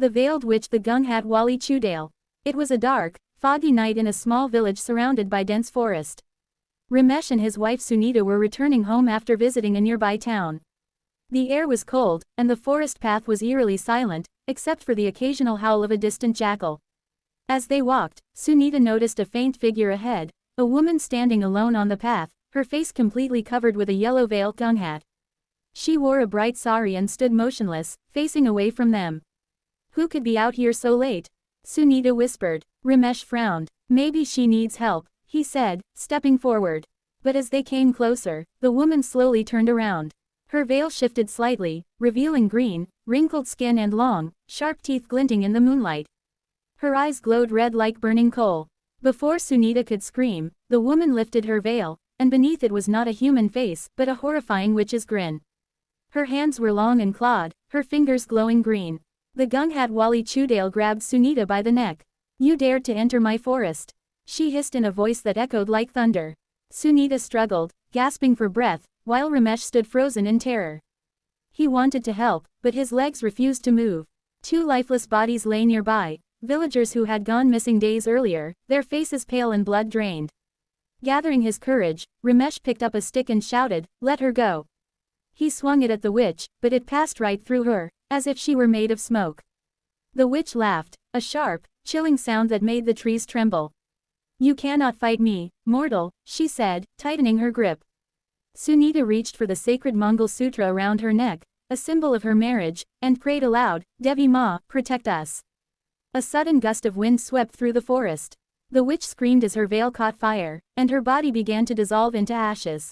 The Veiled Witch, the Gung-Hat Wali Chudale. It was a dark, foggy night in a small village surrounded by dense forest. Ramesh and his wife Sunita were returning home after visiting a nearby town. The air was cold, and the forest path was eerily silent, except for the occasional howl of a distant jackal. As they walked, Sunita noticed a faint figure ahead, a woman standing alone on the path, her face completely covered with a yellow veil gung-hat. She wore a bright sari and stood motionless, facing away from them. Who could be out here so late? Sunita whispered. Ramesh frowned. Maybe she needs help, he said, stepping forward. But as they came closer, the woman slowly turned around. Her veil shifted slightly, revealing green, wrinkled skin and long, sharp teeth glinting in the moonlight. Her eyes glowed red like burning coal. Before Sunita could scream, the woman lifted her veil, and beneath it was not a human face but a horrifying witch's grin. Her hands were long and clawed, her fingers glowing green. The Gung-Hat Wali Chudale grabbed Sunita by the neck. You dared to enter my forest. She hissed in a voice that echoed like thunder. Sunita struggled, gasping for breath, while Ramesh stood frozen in terror. He wanted to help, but his legs refused to move. Two lifeless bodies lay nearby, villagers who had gone missing days earlier, their faces pale and blood-drained. Gathering his courage, Ramesh picked up a stick and shouted, "Let her go." He swung it at the witch, but it passed right through her, as if she were made of smoke. The witch laughed, a sharp, chilling sound that made the trees tremble. You cannot fight me, mortal, she said, tightening her grip. Sunita reached for the sacred Mongol sutra around her neck, a symbol of her marriage, and prayed aloud, Devi Ma, protect us. A sudden gust of wind swept through the forest. The witch screamed as her veil caught fire, and her body began to dissolve into ashes.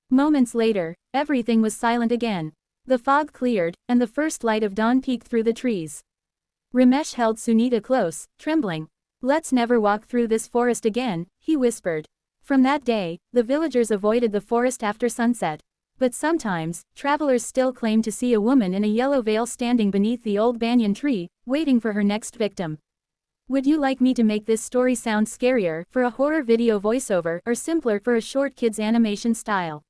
Moments later, everything was silent again. The fog cleared, and the first light of dawn peeked through the trees. Ramesh held Sunita close, trembling. Let's never walk through this forest again, he whispered. From that day, the villagers avoided the forest after sunset. But sometimes, travelers still claim to see a woman in a yellow veil standing beneath the old banyan tree, waiting for her next victim. Would you like me to make this story sound scarier for a horror video voiceover or simpler for a short kids animation style?